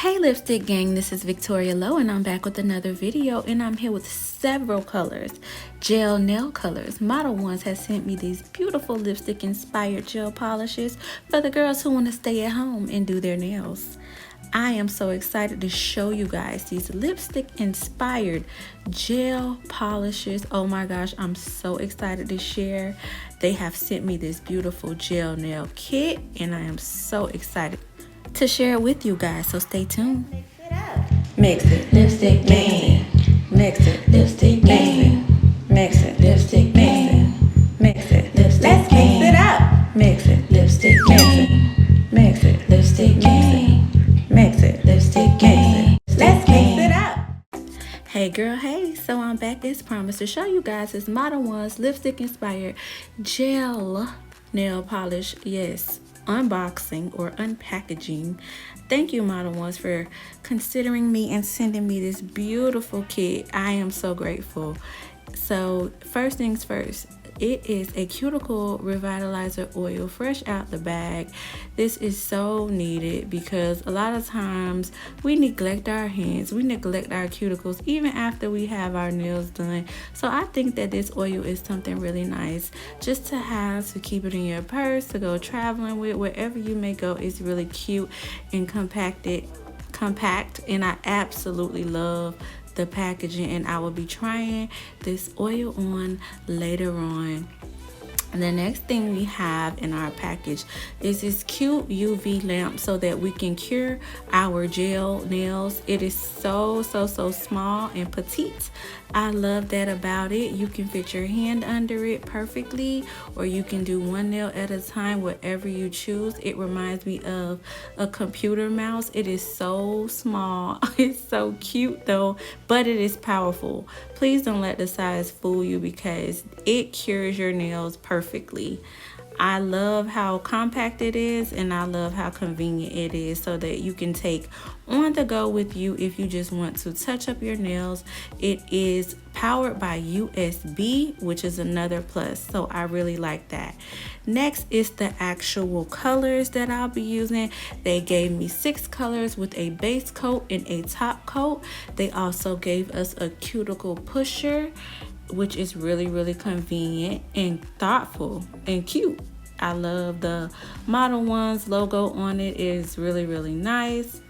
Hey lipstick gang, this is Victoria Lowe and I'm back with another video, and I'm here with several colors, gel nail colors. Modelones has sent me these beautiful lipstick inspired gel polishes for the girls who want to stay at home and do their nails. I am so excited to show you guys these lipstick inspired gel polishes. Oh my gosh, I'm so excited to share. They have sent me this beautiful gel nail kit and I am so excited to share it with you guys, so stay tuned. Mix it, lipstick gang. Mix it, lipstick gang. Mix it, lipstick gang. Mix it, lipstick gang. Let's mix it up. Mix it, lipstick gang. Mix it, lipstick gang. Mix it, lipstick gang. Let's mix it up. Hey girl, hey, so I'm back as promised to show you guys this Modelones lipstick inspired gel nail polish. Yes, unboxing or unpackaging. Thank you Modelones for considering me and sending me this beautiful kit. I am so grateful. So first things first, it is a cuticle revitalizer oil fresh out the bag. This is so needed because a lot of times we neglect our hands, we neglect our cuticles even after we have our nails done. So I think that this oil is something really nice just to have, to keep it in your purse, to go traveling with, wherever you may go. It's really cute and compact, and I absolutely love the packaging, and I will be trying this oil on later on. And the next thing we have in our package is this cute UV lamp so that we can cure our gel nails. It is so small and petite. I love that about it. You can fit your hand under it perfectly, or you can do one nail at a time, whatever you choose. It reminds me of a computer mouse. It is so small. It's so cute though, but it is powerful. Please don't let the size fool you because it cures your nails perfectly. I love how compact it is, and I love how convenient it is so that you can take on the go with you if you just want to touch up your nails. It is powered by USB, which is another plus, so I really like that. Next is the actual colors that I'll be using. They gave me 6 colors with a base coat and a top coat. They also gave us a cuticle pusher, which is really convenient and thoughtful and cute. I love the Modelones logo on it. It is really nice,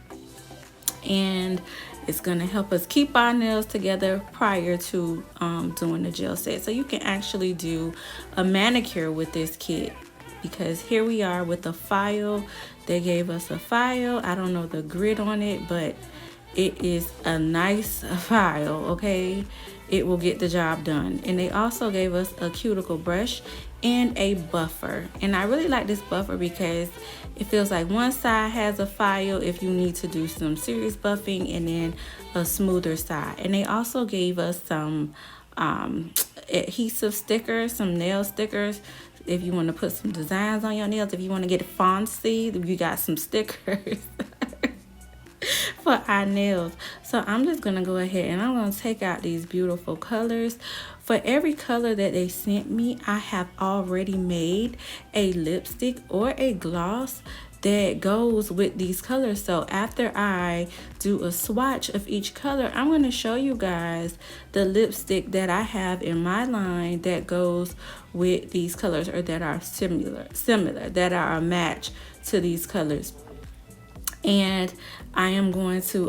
and it's gonna help us keep our nails together prior to doing the gel set. So you can actually do a manicure with this kit, because here we are with the file. They gave us a file. I don't know the grid on it, but it is a nice file, okay? It will get the job done. And they also gave us a cuticle brush and a buffer. And I really like this buffer because it feels like one side has a file if you need to do some serious buffing, and then a smoother side. And they also gave us some adhesive stickers, some nail stickers. If you want to put some designs on your nails, if you want to get fancy, you got some stickers for our nails. So I'm just gonna go ahead and I'm gonna take out these beautiful colors. For every color that they sent me, I have already made a lipstick or a gloss that goes with these colors. So after I do a swatch of each color, I'm going to show you guys the lipstick that I have in my line that goes with these colors, or that are similar, that are a match to these colors. And I am going to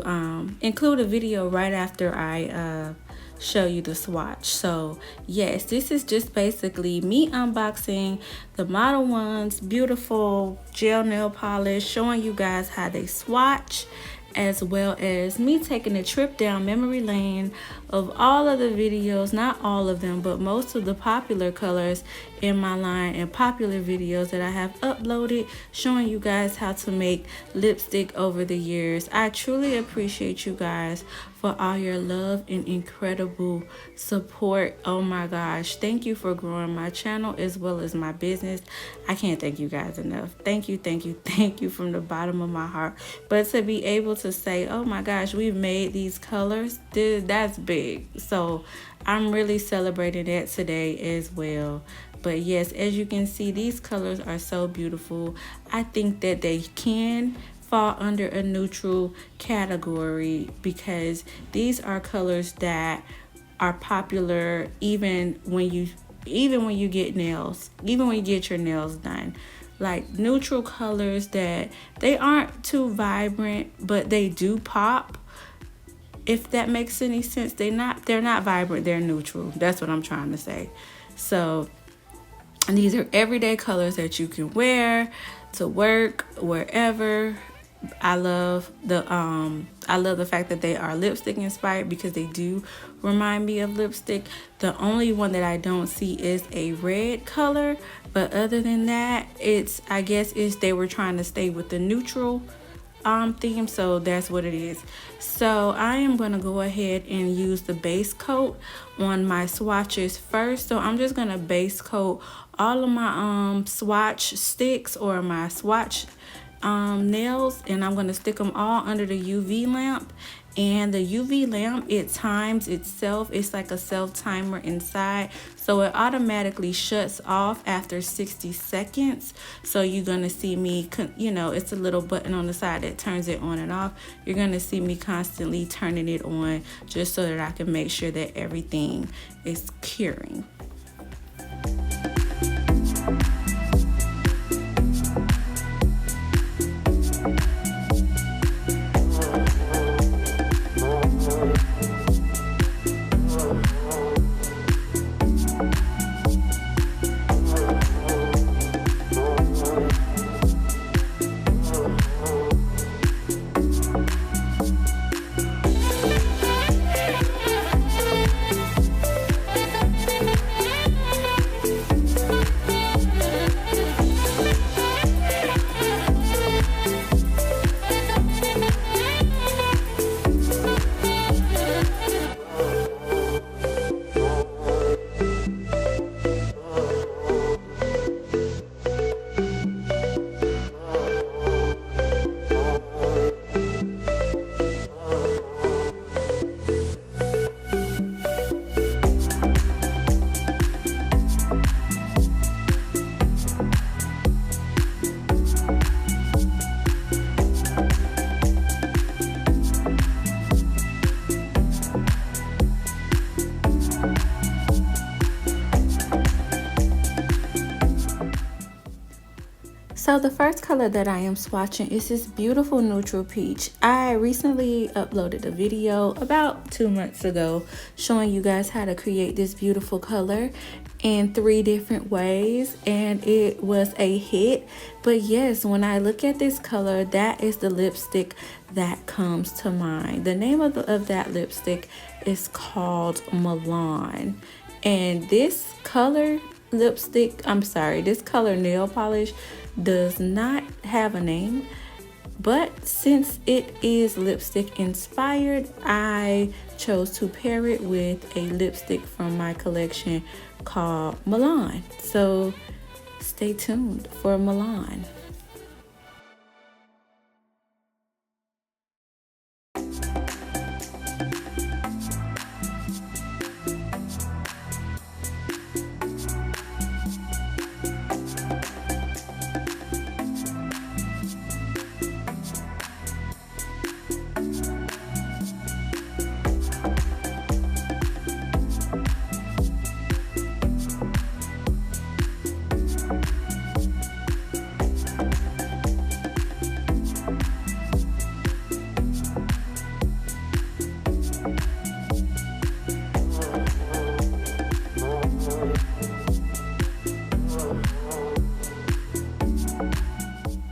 include a video right after I show you the swatch. So yes, this is just basically me unboxing the Modelones beautiful gel nail polish, showing you guys how they swatch, as well as me taking a trip down memory lane of all of the videos, not all of them, but most of the popular colors in my line and popular videos that I have uploaded, showing you guys how to make lipstick over the years. I truly appreciate you guys for all your love and incredible support. Oh my gosh, thank you for growing my channel as well as my business. I can't thank you guys enough. Thank you from the bottom of my heart. But to be able to say, oh my gosh, we've made these colors, that's big. So I'm really celebrating that today as well. But yes, as you can see, these colors are so beautiful. I think that they can fall under a neutral category because these are colors that are popular even when you get your nails done. Like neutral colors that they aren't too vibrant, but they do pop. If that makes any sense, they're not vibrant, they're neutral. That's what I'm trying to say. So these are everyday colors that you can wear to work, wherever. I love the fact that they are lipstick inspired because they do remind me of lipstick. The only one that I don't see is a red color, but other than that, I guess they were trying to stay with the neutral theme, so that's what it is. So I am gonna go ahead and use the base coat on my swatches first. So I'm just gonna base coat all of my swatch sticks or my swatch nails, and I'm going to stick them all under the UV lamp. And the UV lamp, it times itself. It's like a self timer inside, so it automatically shuts off after 60 seconds. So you're going to see me, it's a little button on the side that turns it on and off. You're going to see me constantly turning it on just so that I can make sure that everything is curing. So the first color that I am swatching is this beautiful neutral peach. I recently uploaded a video about 2 months ago showing you guys how to create this beautiful color in 3 different ways, and it was a hit. But yes, when I look at this color, that is the lipstick that comes to mind. The name of that lipstick is called Modelones, and this color nail polish does not have a name, but since it is lipstick inspired, I chose to pair it with a lipstick from my collection called Modelones. So stay tuned for Modelones.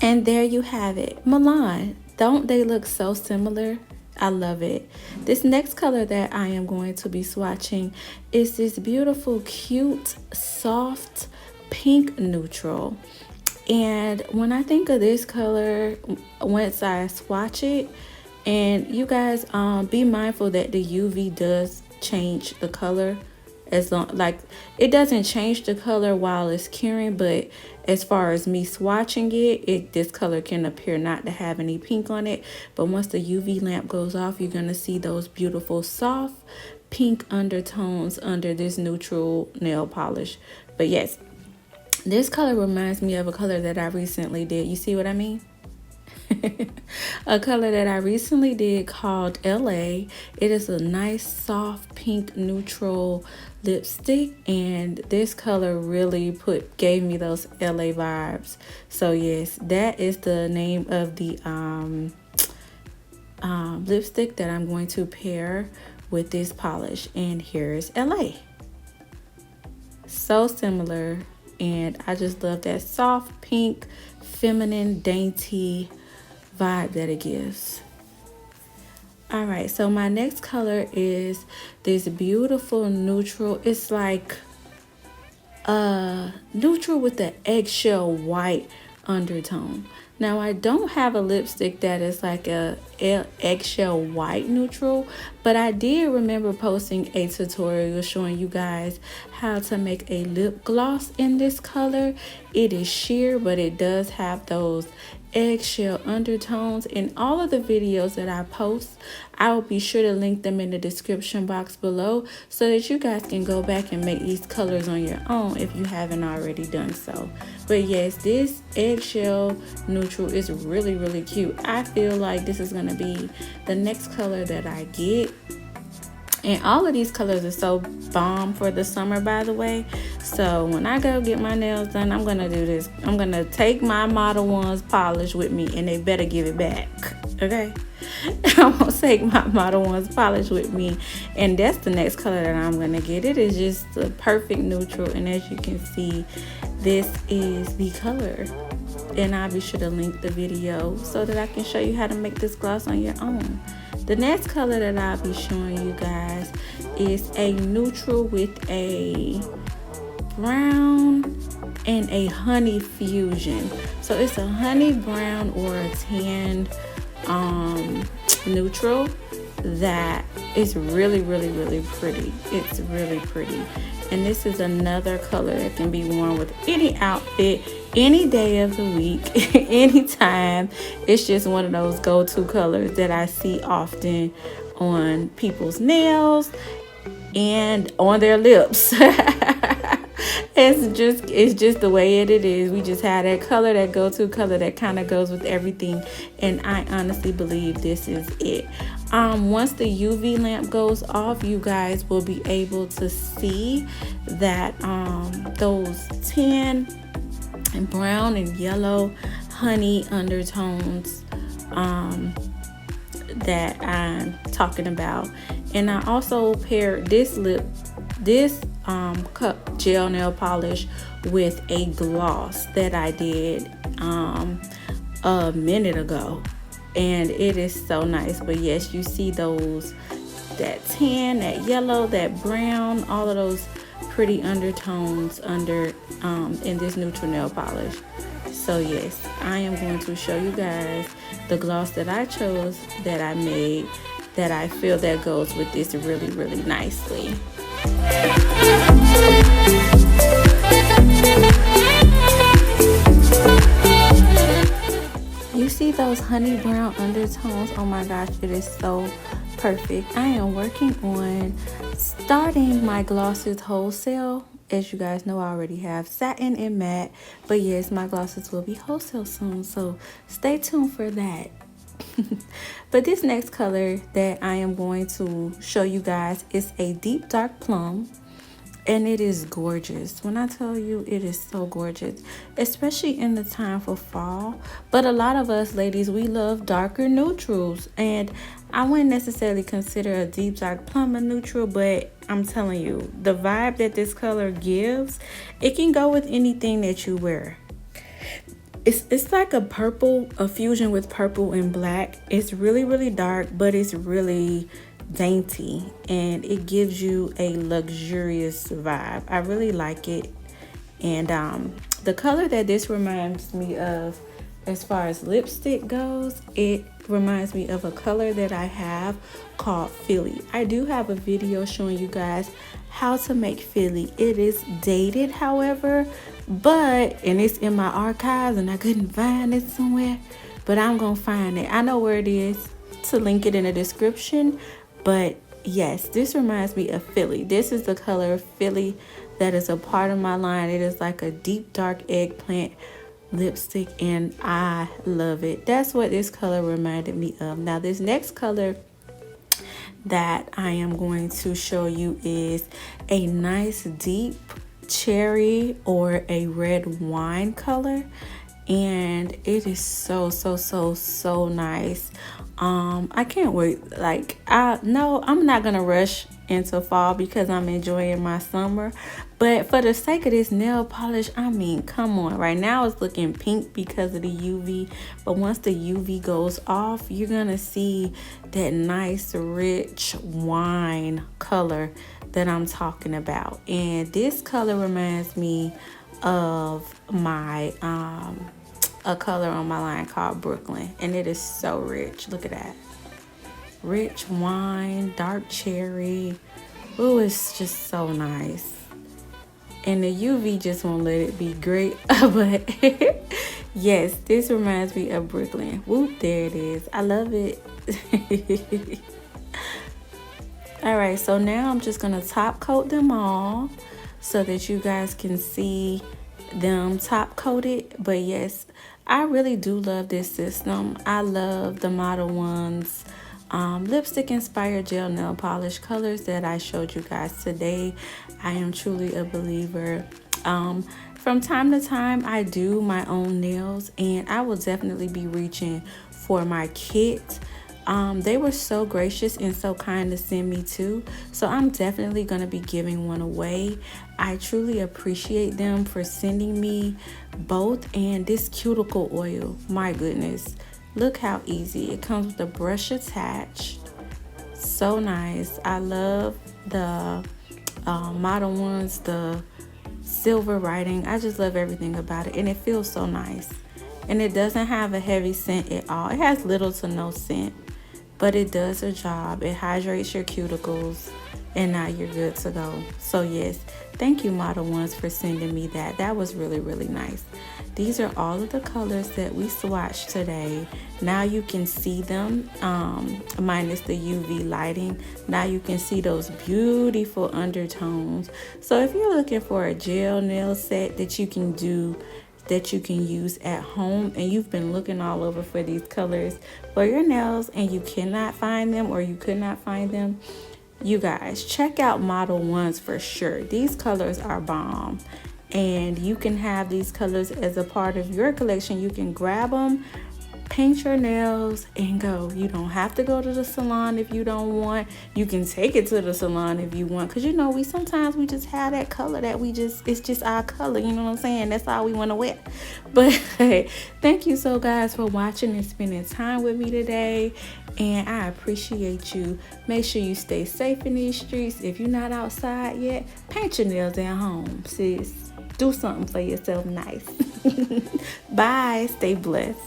And there you have it, Modelones. Don't they look so similar? I love it. This next color that I am going to be swatching is this beautiful, cute, soft pink neutral. And when I think of this color, once I swatch it, and you guys be mindful that the UV does change the color. It doesn't change the color while it's curing, but as far as me swatching this color can appear not to have any pink on it. But once the UV lamp goes off, you're gonna see those beautiful soft pink undertones under this neutral nail polish. But yes, this color reminds me of a color that I recently did. You see what I mean? a color that I recently did called LA. It is a nice soft pink neutral lipstick, and this color really gave me those LA vibes. So yes, that is the name of the lipstick that I'm going to pair with this polish, and here's LA. So similar, and I just love that soft pink, feminine, dainty vibe that it gives. All right, so my next color is this beautiful neutral. It's like neutral with the eggshell white undertone. Now I don't have a lipstick that is like a eggshell white neutral, but I did remember posting a tutorial showing you guys how to make a lip gloss in this color. It is sheer, but it does have those eggshell undertones. In all of the videos that I post, I will be sure to link them in the description box below so that you guys can go back and make these colors on your own if you haven't already done so. But yes, this eggshell neutral is really, really cute. I feel like this is going to be the next color that I get. And all of these colors are so bomb for the summer, by the way. So when I go get my nails done, I'm going to do this. I'm going to take my Modelones polish with me, and they better give it back. Okay? I'm going to take my Modelones polish with me. And that's the next color that I'm going to get. It is just the perfect neutral. And as you can see, this is the color. And I'll be sure to link the video so that I can show you how to make this gloss on your own. The next color that I'll be showing you guys is a neutral with a brown and a honey fusion. So it's a honey brown or a tan neutral that is really, really, really pretty. It's really pretty. And this is another color that can be worn with any outfit, any day of the week, anytime. It's just one of those go-to colors that I see often on people's nails and on their lips. It's just the way it is. We just have that color, that go-to color that kind of goes with everything, and I honestly believe this is it. Once the UV lamp goes off, you guys will be able to see that those tan and brown and yellow honey undertones that I'm talking about. And I also paired this cup gel nail polish with a gloss that I did a minute ago, and it is so nice. But yes, you see those, that tan, that yellow, that brown, all of those pretty undertones under in this neutral nail polish. So yes, I am going to show you guys the gloss that I chose, that I made, that I feel that goes with this really, really nicely. You see those honey brown undertones? Oh my gosh, it is so perfect. I am working on starting my glosses wholesale. As you guys know, I already have satin and matte, but yes, my glosses will be wholesale soon, so stay tuned for that. But this next color that I am going to show you guys is a deep dark plum, and it is gorgeous. When I tell you, it is so gorgeous, especially in the time for fall. But a lot of us ladies, we love darker neutrals, and I wouldn't necessarily consider a deep dark plum a neutral, but I'm telling you, the vibe that this color gives, it can go with anything that you wear. It's like a purple, a fusion with purple and black. It's really, really dark, but it's really dainty, and it gives you a luxurious vibe. I really like it. And the color that this reminds me of, as far as lipstick goes, it reminds me of a color that I have called Philly. I do have a video showing you guys how to make Philly. It is dated, however, and it's in my archives, and I couldn't find it somewhere, but I'm gonna find it. I know where it is to link it in the description. But yes, this reminds me of Philly. This is the color Philly that is a part of my line. It is like a deep dark eggplant lipstick, and I love it. That's what this color reminded me of. Now this next color that I am going to show you is a nice deep cherry or a red wine color, and it is so nice. I can't wait. Like, I'm not gonna rush into fall because I'm enjoying my summer, but for the sake of this nail polish, I mean, come on. Right now it's looking pink because of the UV, but once the UV goes off, you're gonna see that nice rich wine color that I'm talking about. And this color reminds me of my a color on my line called Brooklyn, and it is so rich. Look at that. Rich wine, dark cherry. Oh, it's just so nice. And the UV just won't let it be great. But yes, this reminds me of Brooklyn. Whoop, there it is. I love it. All right, so now I'm just gonna top coat them all so that you guys can see them top coated. But yes, I really do love this system. I love the Modelones lipstick inspired gel nail polish colors that I showed you guys today. I am truly a believer. From time to time I do my own nails, and I will definitely be reaching for my kit. They were so gracious and so kind to send me two, so I'm definitely going to be giving one away. I truly appreciate them for sending me both. And this cuticle oil, my goodness, look how easy it comes with the brush attached. So nice. I love the Modelones, the silver writing. I just love everything about it, and it feels so nice. And it doesn't have a heavy scent at all. It has little to no scent, but it does a job. It hydrates your cuticles, and now you're good to go. So yes, thank you Modelones for sending me that. That was really nice. These are all of the colors that we swatched today. Now you can see them, minus the UV lighting. Now you can see those beautiful undertones. So if you're looking for a gel nail set that you can do, that you can use at home, and you've been looking all over for these colors for your nails and you cannot find them, or you could not find them, you guys check out Modelones for sure. These colors are bomb, and you can have these colors as a part of your collection. You can grab them, paint your nails, and go. You don't have to go to the salon if you don't want. You can take it to the salon if you want, because you know, we just have that color that it's just our color, you know what I'm saying? That's all we want to wear. But thank you so guys for watching and spending time with me today, and I appreciate you. Make sure you stay safe in these streets. If you're not outside yet, paint your nails at home, sis. Do something for yourself nice. Bye. Stay blessed.